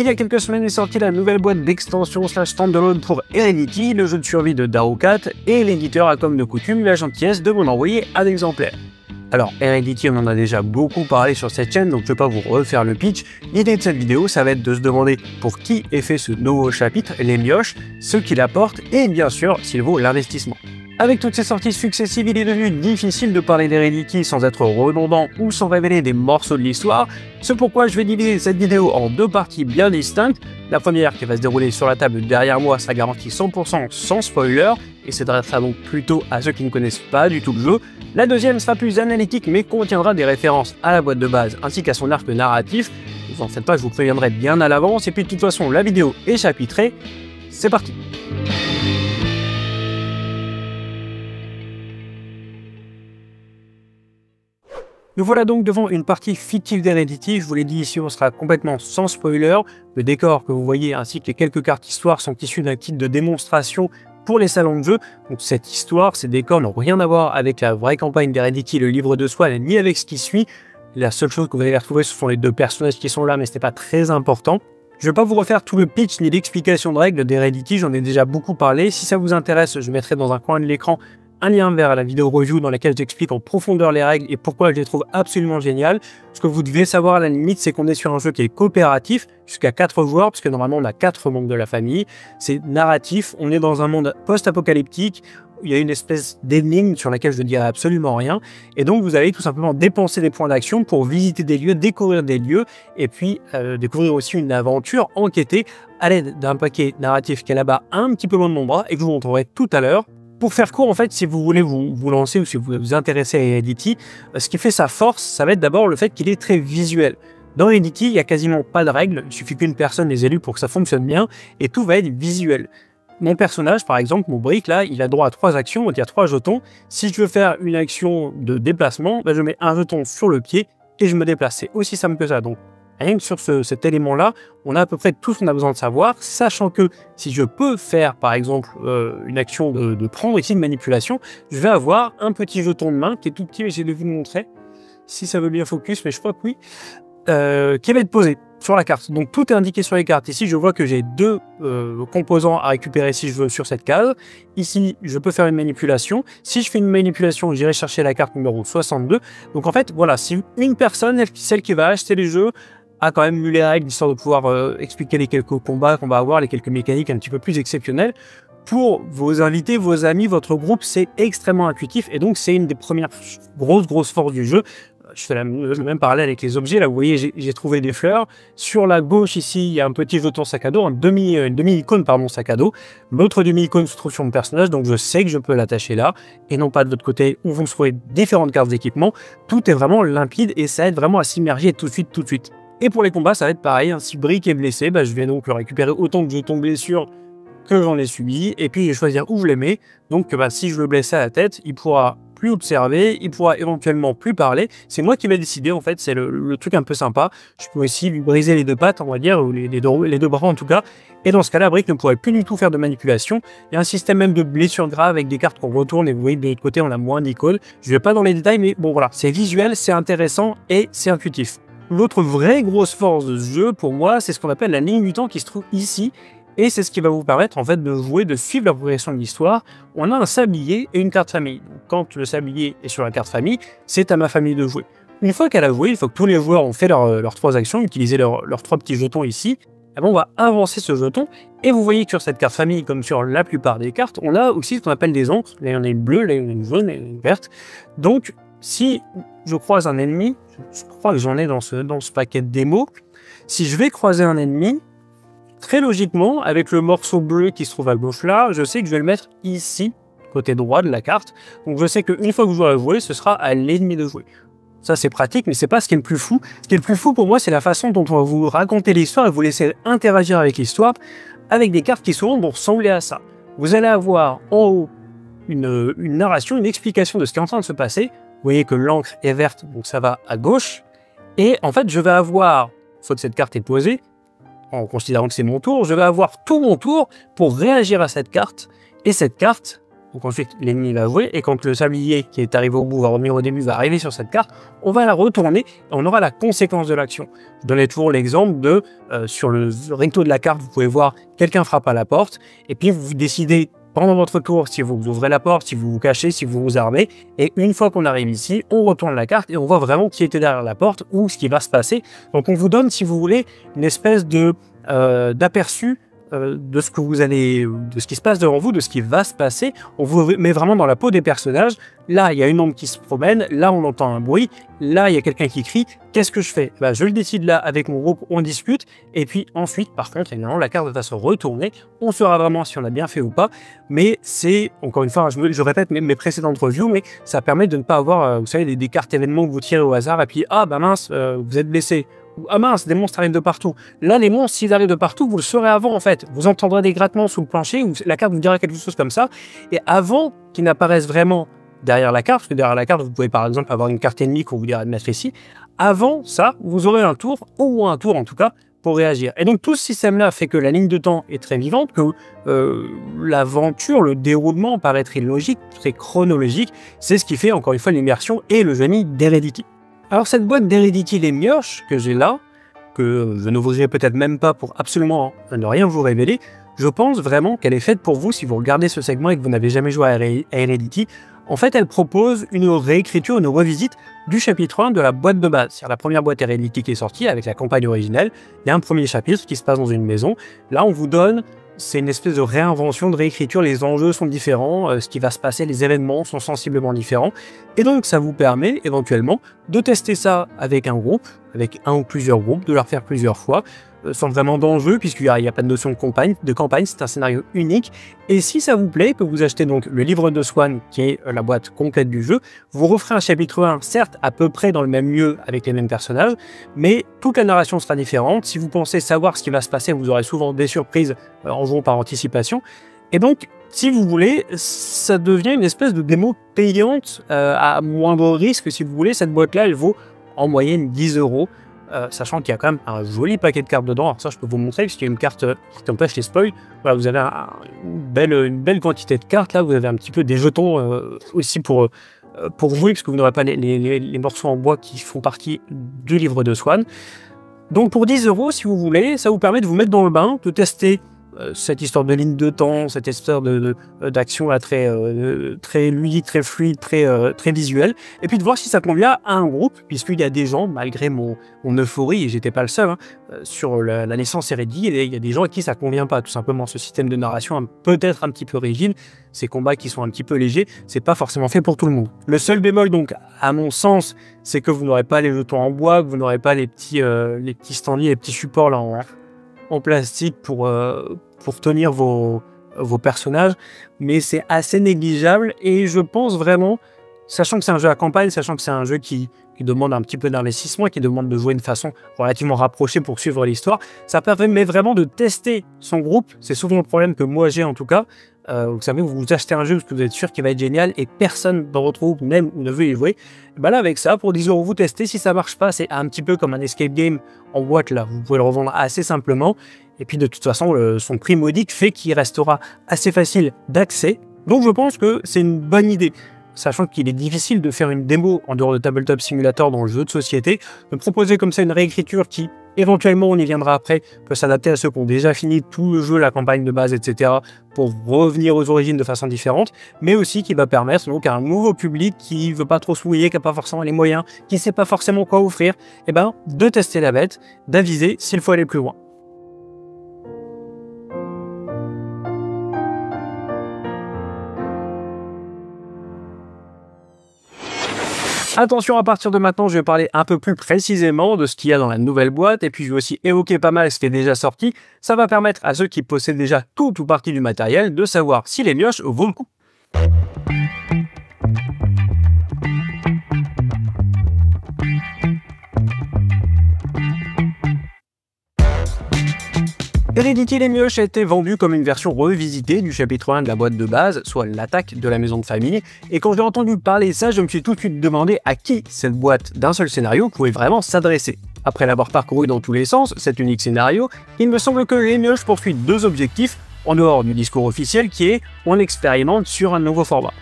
Il y a quelques semaines est sortie la nouvelle boîte d'extension standalone pour Heredity, le jeu de survie de Darukat, et l'éditeur a comme de coutume eu la gentillesse de m'en envoyer un exemplaire. Alors Heredity, on en a déjà beaucoup parlé sur cette chaîne, donc je ne vais pas vous refaire le pitch. L'idée de cette vidéo, ça va être de se demander pour qui est fait ce nouveau chapitre, les mioches, ce qu'il apporte, et bien sûr s'il vaut l'investissement. Avec toutes ces sorties successives, il est devenu difficile de parler d'Heredity sans être redondant ou sans révéler des morceaux de l'histoire. C'est pourquoi je vais diviser cette vidéo en deux parties bien distinctes. La première qui va se dérouler sur la table derrière moi, ça garantit 100% sans spoiler, et s'adressera donc plutôt à ceux qui ne connaissent pas du tout le jeu. La deuxième sera plus analytique mais contiendra des références à la boîte de base ainsi qu'à son arc narratif. Ne vous en faites pas, je vous préviendrai bien à l'avance, et puis de toute façon la vidéo est chapitrée. C'est parti. Nous voilà donc devant une partie fictive d'Heredity. Je vous l'ai dit ici, on sera complètement sans spoiler. Le décor que vous voyez ainsi que les quelques cartes histoire sont issus d'un kit de démonstration pour les salons de jeu. Donc cette histoire, ces décors n'ont rien à voir avec la vraie campagne d'Heredity, le livre de Swan, ni avec ce qui suit. La seule chose que vous allez retrouver, ce sont les deux personnages qui sont là, mais ce n'est pas très important. Je ne vais pas vous refaire tout le pitch ni l'explication de règles d'Heredity, j'en ai déjà beaucoup parlé. Si ça vous intéresse, je mettrai dans un coin de l'écran un lien vers la vidéo review dans laquelle j'explique en profondeur les règles et pourquoi je les trouve absolument géniales. Ce que vous devez savoir à la limite, c'est qu'on est sur un jeu qui est coopératif, jusqu'à 4 joueurs, puisque normalement on a 4 membres de la famille. C'est narratif, on est dans un monde post-apocalyptique, où il y a une espèce d'énigme sur laquelle je ne dirai absolument rien. Et donc vous allez tout simplement dépenser des points d'action pour visiter des lieux, découvrir des lieux, et puis découvrir aussi une aventure, enquêter à l'aide d'un paquet narratif qui est là-bas un petit peu loin de mon bras, et que je vous montrerai tout à l'heure. Pour faire court, en fait, si vous voulez vous lancer ou si vous vous intéressez à Heredity, ce qui fait sa force, ça va être d'abord le fait qu'il est très visuel. Dans Heredity, il n'y a quasiment pas de règles, il suffit qu'une personne les élue pour que ça fonctionne bien, et tout va être visuel. Mon personnage, par exemple, mon brick, là, il a droit à 3 actions, il y a 3 jetons. Si je veux faire une action de déplacement, je mets un jeton sur le pied et je me déplace. C'est aussi simple que ça. Donc, rien que sur cet élément-là, on a à peu près tout ce qu'on a besoin de savoir, sachant que si je peux faire, par exemple, une action de prendre ici, de manipulation, je vais avoir un petit jeton de main qui est tout petit, mais j'ai de vous le montrer, si ça veut bien focus, mais je crois que oui, qui va être posé sur la carte. Donc tout est indiqué sur les cartes. Ici, je vois que j'ai 2 composants à récupérer si je veux sur cette case. Ici, je peux faire une manipulation. Si je fais une manipulation, j'irai chercher la carte numéro 62. Donc en fait, voilà, si une personne, celle qui va acheter les jeux, a quand même lu les règles, histoire de pouvoir expliquer les quelques combats qu'on va avoir, les quelques mécaniques un petit peu plus exceptionnelles. Pour vos invités, vos amis, votre groupe, c'est extrêmement intuitif, et donc c'est une des premières grosses forces du jeu. Je fais le même parallèle avec les objets. Là, vous voyez, j'ai trouvé des fleurs. Sur la gauche, ici, il y a un petit jeton sac à dos, une demi-icône, pardon, sac à dos. L'autre demi-icône se trouve sur mon personnage, donc je sais que je peux l'attacher là, et non pas de l'autre côté où vous trouvez différentes cartes d'équipement. Tout est vraiment limpide, et ça aide vraiment à s'immerger tout de suite. Et pour les combats, ça va être pareil. Si Brick est blessé, je vais donc récupérer autant de jetons blessure que j'en ai subi, et puis je vais choisir où je les mets. Donc si je le blesse à la tête, il pourra plus observer, il pourra éventuellement plus parler. C'est moi qui vais décider, en fait, c'est le truc un peu sympa. Je peux aussi lui briser les 2 pattes, on va dire, ou les deux bras en tout cas. Et dans ce cas-là, Brick ne pourrait plus du tout faire de manipulation. Il y a un système même de blessure grave avec des cartes qu'on retourne, et vous voyez de l'autre côté, on a moins d'icônes. Je ne vais pas dans les détails, mais bon voilà, c'est visuel, c'est intéressant et c'est intuitif. L'autre vraie grosse force de ce jeu, pour moi, c'est ce qu'on appelle la ligne du temps qui se trouve ici. Et c'est ce qui va vous permettre en fait de jouer, de suivre la progression de l'histoire. On a un sablier et une carte famille. Donc, quand le sablier est sur la carte famille, c'est à ma famille de jouer. Une fois qu'elle a joué, il faut que tous les joueurs ont fait leurs 3 actions, utilisé leurs 3 petits jetons ici. Et bon, on va avancer ce jeton. Et vous voyez que sur cette carte famille, comme sur la plupart des cartes, on a aussi ce qu'on appelle des encres. Là, il y en a une bleue, là, il y en a une jaune et une verte. Donc, si je croise un ennemi, je crois que j'en ai dans ce paquet de démo, si je vais croiser un ennemi, très logiquement, avec le morceau bleu qui se trouve à gauche là, je sais que je vais le mettre ici, côté droit de la carte. Donc je sais qu'une fois que je vais jouer, ce sera à l'ennemi de jouer. Ça c'est pratique, mais c'est pas ce qui est le plus fou. Ce qui est le plus fou pour moi, c'est la façon dont on va vous raconter l'histoire et vous laisser interagir avec l'histoire, avec des cartes qui souvent vont ressembler à ça. Vous allez avoir en haut une narration, une explication de ce qui est en train de se passer. Vous voyez que l'encre est verte, donc ça va à gauche. Et en fait, je vais avoir, une fois que cette carte est posée, en considérant que c'est mon tour, je vais avoir tout mon tour pour réagir à cette carte. Et cette carte, Donc ensuite, l'ennemi va jouer, et quand le sablier qui est arrivé au bout va revenir au début, va arriver sur cette carte, on va la retourner, et on aura la conséquence de l'action. Je donnais toujours l'exemple de, sur le recto de la carte, vous pouvez voir quelqu'un frappe à la porte, et puis vous décidez pendant votre tour si vous ouvrez la porte, si vous vous cachez, si vous vous armez, et une fois qu'on arrive ici, on retourne la carte, et on voit vraiment qui était derrière la porte, ou ce qui va se passer. Donc on vous donne, si vous voulez, une espèce de d'aperçu de ce que vous allez, de ce qui se passe devant vous, de ce qui va se passer. On vous met vraiment dans la peau des personnages. Là, il y a une ombre qui se promène. Là, on entend un bruit. Là, il y a quelqu'un qui crie. Qu'est-ce que je fais? Je le décide là avec mon groupe, on discute. Et puis ensuite, par contre, évidemment, la carte va se retourner. On saura vraiment si on a bien fait ou pas. Mais c'est, encore une fois, je répète mes précédentes reviews, mais ça permet de ne pas avoir, vous savez, des cartes événements que vous tirez au hasard. Et puis, ah bah mince, vous êtes blessé. Ah mince, des monstres arrivent de partout. Là, les monstres, s'ils arrivent de partout, vous le saurez avant, en fait. Vous entendrez des grattements sous le plancher, ou la carte vous dira quelque chose comme ça. Et avant qu'ils n'apparaissent vraiment derrière la carte, parce que derrière la carte, vous pouvez par exemple avoir une carte ennemie qu'on vous dira de mettre ici. Avant ça, vous aurez un tour, au moins un tour en tout cas, pour réagir. Et donc tout ce système-là fait que la ligne de temps est très vivante, que l'aventure, le déroulement paraît très logique, très chronologique. C'est ce qui fait, encore une fois, l'immersion et le génie d'Heredity. Alors cette boîte d'Heredity les mioches que j'ai là, que je n'ouvrirai peut-être même pas pour absolument ne rien vous révéler, je pense vraiment qu'elle est faite pour vous si vous regardez ce segment et que vous n'avez jamais joué à Heredity. En fait, elle propose une réécriture, une revisite du chapitre 1 de la boîte de base. C'est-à-dire la première boîte Heredity qui est sortie avec la campagne originelle. Il y a un premier chapitre qui se passe dans une maison. Là, on vous donne... C'est une espèce de réinvention, de réécriture, les enjeux sont différents, ce qui va se passer, les événements sont sensiblement différents. Et donc ça vous permet éventuellement de tester ça avec un groupe, avec un ou plusieurs groupes, de le refaire plusieurs fois, sans vraiment d'enjeu, puisqu'il n'y a pas de notion de campagne, c'est un scénario unique. Et si ça vous plaît, que vous achetez donc le livre de Swan, qui est la boîte complète du jeu, vous referez un chapitre 1, certes à peu près dans le même lieu, avec les mêmes personnages, mais toute la narration sera différente. Si vous pensez savoir ce qui va se passer, vous aurez souvent des surprises en jouant par anticipation. Et donc, si vous voulez, ça devient une espèce de démo payante à moindre risque. Si vous voulez, cette boîte-là, elle vaut en moyenne 10 €. Sachant qu'il y a quand même un joli paquet de cartes dedans. Alors ça, je peux vous montrer, parce qu'il y a une carte qui empêche les spoils. Voilà, vous avez une belle quantité de cartes. Là, vous avez un petit peu des jetons aussi pour jouer, parce que vous n'aurez pas les morceaux en bois qui font partie du livre de Swan. Donc pour 10 €, si vous voulez, ça vous permet de vous mettre dans le bain, de tester cette histoire de ligne de temps, cette histoire d'action très ludique, très fluide, très visuelle, et puis de voir si ça convient à un groupe, puisqu'il y a des gens, malgré mon euphorie, et j'étais pas le seul, sur la naissance Heredity, il y a des gens à qui ça convient pas, tout simplement. Ce système de narration peut-être un petit peu rigide, ces combats qui sont un petit peu légers, c'est pas forcément fait pour tout le monde. Le seul bémol, donc, à mon sens, c'est que vous n'aurez pas les jetons en bois, que vous n'aurez pas les petits standees, les petits supports là en plastique pour tenir vos personnages, mais c'est assez négligeable, et je pense vraiment, sachant que c'est un jeu à campagne, sachant que c'est un jeu qui demande un petit peu d'investissement, qui demande de jouer de façon relativement rapprochée pour suivre l'histoire, ça permet vraiment de tester son groupe. C'est souvent le problème que moi j'ai en tout cas. Vous savez, vous achetez un jeu parce que vous êtes sûr qu'il va être génial et personne dans votre groupe n'aime ou ne veut y jouer. Et là, avec ça, pour 10 €, vous testez. Si ça marche pas, c'est un petit peu comme un escape game en boîte. Là, vous pouvez le revendre assez simplement. Et puis, de toute façon, son prix modique fait qu'il restera assez facile d'accès. Donc, je pense que c'est une bonne idée. Sachant qu'il est difficile de faire une démo en dehors de Tabletop Simulator dans le jeu de société, de proposer comme ça une réécriture qui, éventuellement, on y viendra après, peut s'adapter à ceux qui ont déjà fini tout le jeu, la campagne de base, etc., pour revenir aux origines de façon différente, mais aussi qui va permettre donc à un nouveau public qui veut pas trop se mouiller, qui n'a pas forcément les moyens, qui sait pas forcément quoi offrir, de tester la bête, d'aviser s'il faut aller plus loin. Attention, à partir de maintenant, je vais parler un peu plus précisément de ce qu'il y a dans la nouvelle boîte, et puis je vais aussi évoquer pas mal ce qui est déjà sorti. Ça va permettre à ceux qui possèdent déjà tout ou partie du matériel de savoir si les mioches vaut le coup. Heredity les mioches a été vendu comme une version revisitée du chapitre 1 de la boîte de base, soit l'attaque de la maison de famille, et quand j'ai entendu parler de ça, je me suis tout de suite demandé à qui cette boîte d'un seul scénario pouvait vraiment s'adresser. Après l'avoir parcouru dans tous les sens, cet unique scénario, il me semble que les mioches poursuivent deux objectifs. en dehors du discours officiel qui est « on expérimente sur un nouveau format ».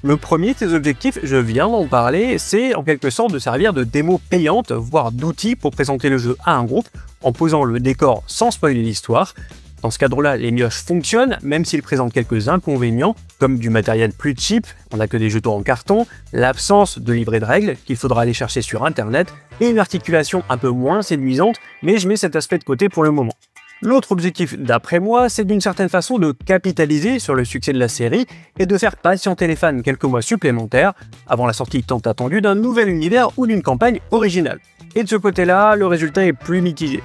Le premier de ces objectifs, je viens d'en parler, c'est en quelque sorte de servir de démo payante, voire d'outil pour présenter le jeu à un groupe, en posant le décor sans spoiler l'histoire. Dans ce cadre-là, les mioches fonctionnent, même s'ils présentent quelques inconvénients, comme du matériel plus cheap, on n'a que des jetons en carton, l'absence de livret de règles qu'il faudra aller chercher sur internet, et une articulation un peu moins séduisante, mais je mets cet aspect de côté pour le moment. L'autre objectif, d'après moi, c'est d'une certaine façon de capitaliser sur le succès de la série et de faire patienter les fans quelques mois supplémentaires avant la sortie tant attendue d'un nouvel univers ou d'une campagne originale. Et de ce côté-là, le résultat est plus mitigé.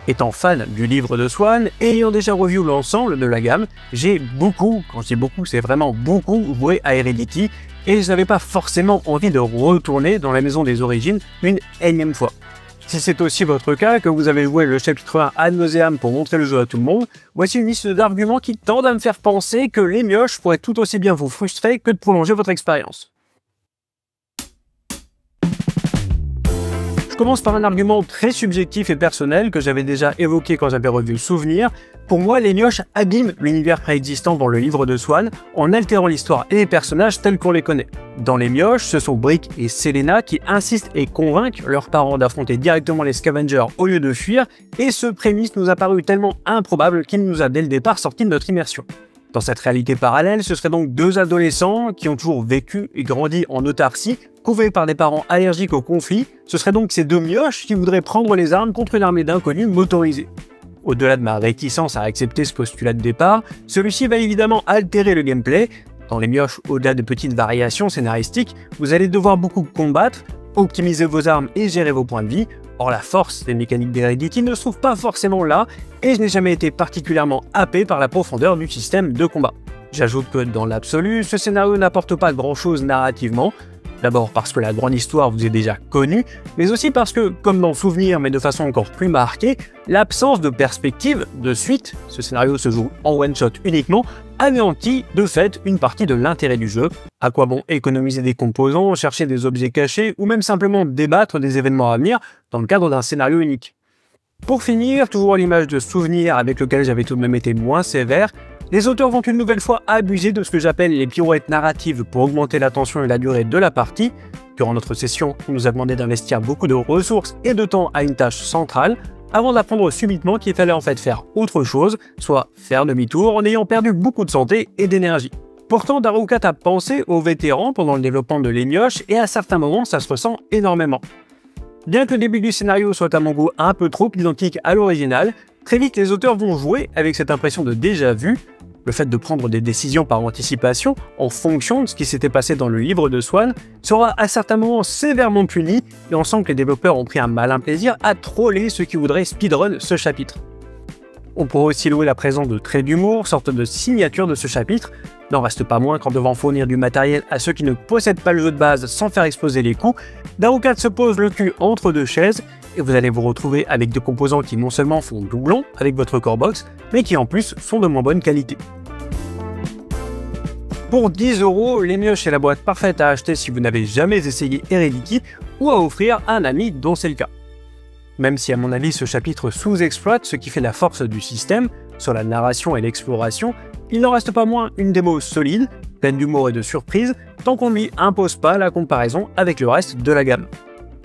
Étant fan du livre de Swan et ayant déjà revu l'ensemble de la gamme, j'ai beaucoup, quand je dis beaucoup, c'est vraiment beaucoup, joué à Heredity et je n'avais pas forcément envie de retourner dans la maison des origines une énième fois. Si c'est aussi votre cas, que vous avez joué le chapitre 1 ad nauseam pour montrer le jeu à tout le monde, voici une liste d'arguments qui tendent à me faire penser que les mioches pourraient tout aussi bien vous frustrer que de prolonger votre expérience. Je commence par un argument très subjectif et personnel que j'avais déjà évoqué quand j'avais revu le souvenir. Pour moi, les mioches abîment l'univers préexistant dans le livre de Swan en altérant l'histoire et les personnages tels qu'on les connaît. Dans les mioches, ce sont Brick et Selena qui insistent et convainquent leurs parents d'affronter directement les scavengers au lieu de fuir, et ce prémisse nous a paru tellement improbable qu'il nous a dès le départ sorti de notre immersion. Dans cette réalité parallèle, ce seraient donc deux adolescents qui ont toujours vécu et grandi en autarcie, couvés par des parents allergiques au conflit. Ce seraient donc ces deux mioches qui voudraient prendre les armes contre une armée d'inconnus motorisés. Au-delà de ma réticence à accepter ce postulat de départ, celui-ci va évidemment altérer le gameplay. Dans les mioches, au-delà de petites variations scénaristiques, vous allez devoir beaucoup combattre, optimiser vos armes et gérer vos points de vie. Or la force des mécaniques d'Heredity ne se trouve pas forcément là, et je n'ai jamais été particulièrement happé par la profondeur du système de combat. J'ajoute que dans l'absolu, ce scénario n'apporte pas grand-chose narrativement. D'abord parce que la grande histoire vous est déjà connue, mais aussi parce que, comme dans Souvenir mais de façon encore plus marquée, l'absence de perspective, de suite, ce scénario se joue en one-shot uniquement, anéantit de fait une partie de l'intérêt du jeu. À quoi bon économiser des composants, chercher des objets cachés, ou même simplement débattre des événements à venir dans le cadre d'un scénario unique. Pour finir, toujours à l'image de Souvenir avec lequel j'avais tout de même été moins sévère, les auteurs vont une nouvelle fois abuser de ce que j'appelle les pirouettes narratives pour augmenter la tension et la durée de la partie. Durant notre session, on nous a demandé d'investir beaucoup de ressources et de temps à une tâche centrale, avant d'apprendre subitement qu'il fallait en fait faire autre chose, soit faire demi-tour en ayant perdu beaucoup de santé et d'énergie. Pourtant, Darukat a pensé aux vétérans pendant le développement de Les Mioches et à certains moments ça se ressent énormément. Bien que le début du scénario soit à mon goût un peu trop identique à l'original, très vite les auteurs vont jouer avec cette impression de déjà vu. Le fait de prendre des décisions par anticipation, en fonction de ce qui s'était passé dans le livre de Swan, sera à certains moments sévèrement puni, et on sent que les développeurs ont pris un malin plaisir à troller ceux qui voudraient speedrun ce chapitre. On pourrait aussi louer la présence de traits d'humour, sorte de signature de ce chapitre. N'en reste pas moins qu'en devant fournir du matériel à ceux qui ne possèdent pas le jeu de base sans faire exploser les coûts, Darukat se pose le cul entre deux chaises, et vous allez vous retrouver avec des composants qui non seulement font doublon avec votre core box, mais qui en plus sont de moins bonne qualité. Pour 10 €, Les Mioches est la boîte parfaite à acheter si vous n'avez jamais essayé Heredity ou à offrir à un ami dont c'est le cas. Même si à mon avis ce chapitre sous-exploite ce qui fait la force du système, sur la narration et l'exploration, il n'en reste pas moins une démo solide, pleine d'humour et de surprises, tant qu'on ne lui impose pas la comparaison avec le reste de la gamme.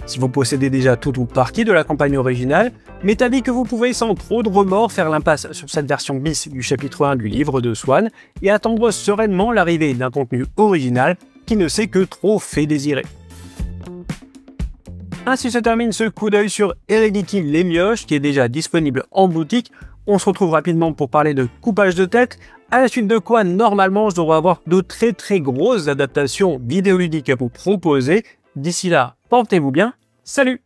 Si vous possédez déjà tout ou partie de la campagne originale, m'est avis que vous pouvez sans trop de remords faire l'impasse sur cette version bis du chapitre 1 du livre de Swan et attendre sereinement l'arrivée d'un contenu original qui ne s'est que trop fait désirer. Ainsi se termine ce coup d'œil sur Heredity Les Mioches qui est déjà disponible en boutique. On se retrouve rapidement pour parler de coupage de tête, à la suite de quoi normalement je devrais avoir de très grosses adaptations vidéoludiques à vous proposer. D'ici là, portez-vous bien, salut!